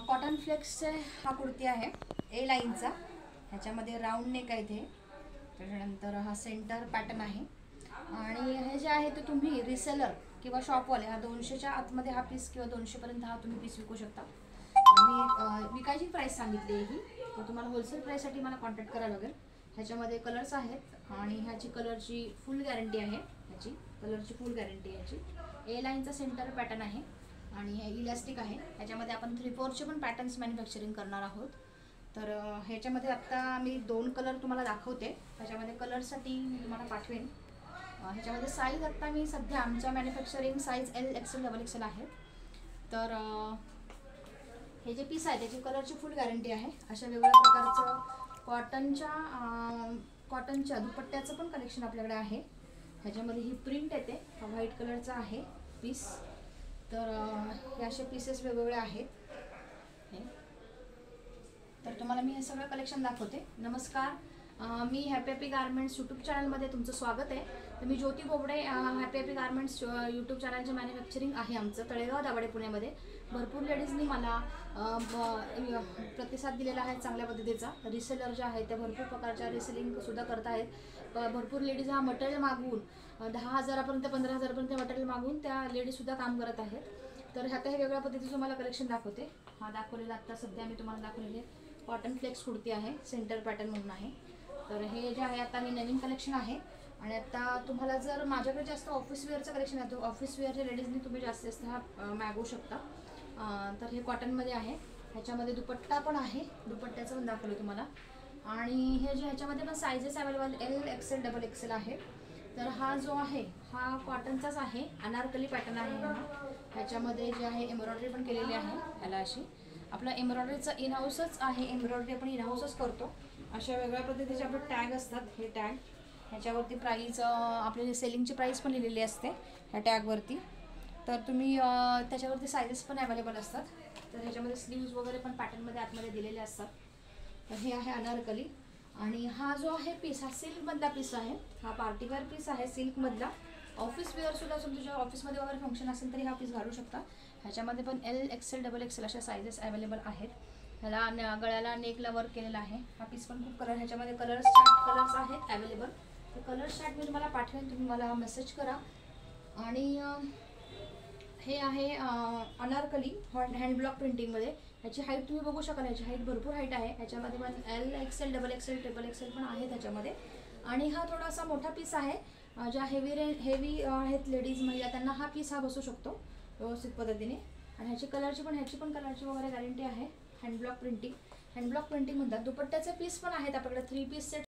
Cotton फ्लेक्सचे हा कुर्ती आहे ए लाईनचा, ह्याच्यामध्ये राऊंड नेक आहे इथे, त्याच्यानंतर हा सेंटर पॅटर्न आहे आणि हे जे आहे ते तुम्ही रिसेलर किंवा शॉपवाले हा 200च्या आतमध्ये हा पीस किंवा 200पर्यंत हा तुम्ही पीस विकू शकता। मी विकायची प्राईस सांगितली आहे ही, तर तुम्हाला होलसेल प्राईससाठी मला कॉन्टॅक्ट करावं लागेल। ह्याच्यामध्ये कलर्स आहेत आणि ह्याची कलरची फुल गॅरंटी आहे, ह्याची कलरची फुल गॅरंटी आहे। ह्याची ए लाईनचा सेंटर पॅटर्न आहे आणि हे इलास्टिक आहे। ह्याच्यामध्ये आपण 3/4चे पण पॅटर्न्स मॅन्युफॅक्चरिंग करणार आहोत। तर ह्याच्यामध्ये आत्ता मी 2 कलर तुम्हाला दाखवते, ह्याच्यामध्ये कलरसाठी मी तुम्हाला पाठवेन। ह्याच्यामध्ये साईज आत्ता मी सध्या आमच्या manufacturing size L, XL, XXL आहे। तर हे जे पीस आहे त्याची कलरची फुल गॅरंटी आहे। अशा वेगवेगळ्या प्रकारचं कॉटनच्या दुपट्ट्याचं पण कलेक्शन आपल्याकडे आहे। ह्याच्यामध्ये ही प्रिंट येते, हा व्हाईट कलरचा आहे पीस। तर हे असे पीसेस वेगवेगळे आहेत। तर तुम्हाला मी हे सगळं कलेक्शन दाखवते। नमस्कार, मी हॅपी गारमेंट्स यूट्यूब चॅनलमध्ये तुमचं स्वागत आहे। तर मी Jyoti Bobde, happy garments YouTube चॅनलचे मॅन्युफॅक्चरिंग आहे आमचं तळेगाव दाभाडे पुण्यामध्ये। भरपूर लेडीजनी मला प्रतिसाद दिलेला आहे चांगल्या पद्धतीचा। रिसेलर जे आहे त्या भरपूर प्रकारच्या रिसेलिंगसुद्धा करत आहेत। भरपूर लेडीज हा मटेरियल मागवून 10,000पर्यंत 15,000पर्यंत मटेरियल मागवून त्या लेडीजसुद्धा काम करत आहेत। तर ह्यात हे वेगळ्या पद्धतीचं तुम्हाला कलेक्शन दाखवते। हा दाखवलेला आत्ता सध्या मी तुम्हाला दाखवलेले कॉटन फ्लेक्स कुर्ती आहे, सेंटर पॅटर्न म्हणून आहे। तर हे जे आहे आता हे नवीन कलेक्शन आहे आणि आता तुम्हाला जर माझ्याकडे जास्त ऑफिस वेअरचं कलेक्शन आहे, ऑफिस वेअरच्या लेडीजनी तुम्ही जास्त हा मागवू शकता। तर हे कॉटनमध्ये आहे, ह्याच्यामध्ये दुपट्टा पण आहे, दुपट्ट्याचं पण दाखवलं तुम्हाला। आणि हे जे ह्याच्यामध्ये पण sizes available L, XL, XXL आहे। तर हा जो आहे हा कॉटनचाच आहे, अनारकली पॅटर्न आहे। ह्याच्यामध्ये जे आहे एम्ब्रॉयडरी पण केलेली आहे, ह्याला अशी आपलं एम्ब्रॉयडरीचं इन हाऊसच आहे, एम्ब्रॉयडरी आपण इन हाऊसच करतो। अशा वेगळ्या पद्धतीचे आपले टॅग असतात, हे टॅग ह्याच्यावरती प्राईस आपली सेलिंगची प्राईस पण लिहिलेली असते ह्या टॅगवरती। तर तुम्ही त्याच्यावरती सायझेस पण अवेलेबल असतात। तर ह्याच्यामध्ये स्लीव्ज वगैरे पण पॅटर्नमध्ये आतमध्ये दिलेले असतात। तर हे आहे अनारकली आणि हा जो आहे पीस हा सिल्कमधला पीस आहे, हा पार्टीवेअर पीस आहे सिल्कमधला। ऑफिस वेअरसुद्धा तुमच्या ऑफिसमध्ये वगैरे फंक्शन असेल तरी हा पीस घालू शकता। ह्याच्यामध्ये पण L, XL, XXL अशा सायझेस अवेलेबल आहेत। ह्याला गळ्याला नेकला वर्क केलेला आहे। हा पीस पण खूप कलर, ह्याच्यामध्ये कलर्स आहेत अवेलेबल। तर कलर चार्ट मी तुम्हाला पाठवेन, तुम्ही मला मेसेज करा। आणि हे आहे अनारकली हँड ब्लॉक प्रिंटिंगमध्ये। ह्याची हाईट तुम्ही बघू शकाल, ह्याची हाईट भरपूर हाईट आहे। ह्याच्यामध्ये पण L, XL, XXL, XXL पण आहे त्याच्यामध्ये। आणि हा थोडासा मोठा पीस आहे, ज्या हेवी आहेत लेडीज महिला त्यांना हा पीस हा बसू शकतो व्यवस्थित पद्धतीने। आणि ह्याची पण कलरची वगैरे गॅरंटी आहे। हँड ब्लॉक प्रिंटिंग म्हणतात। दुपट्ट्याचे पीस पण आहेत आपल्याकडे, 3 पीस सेट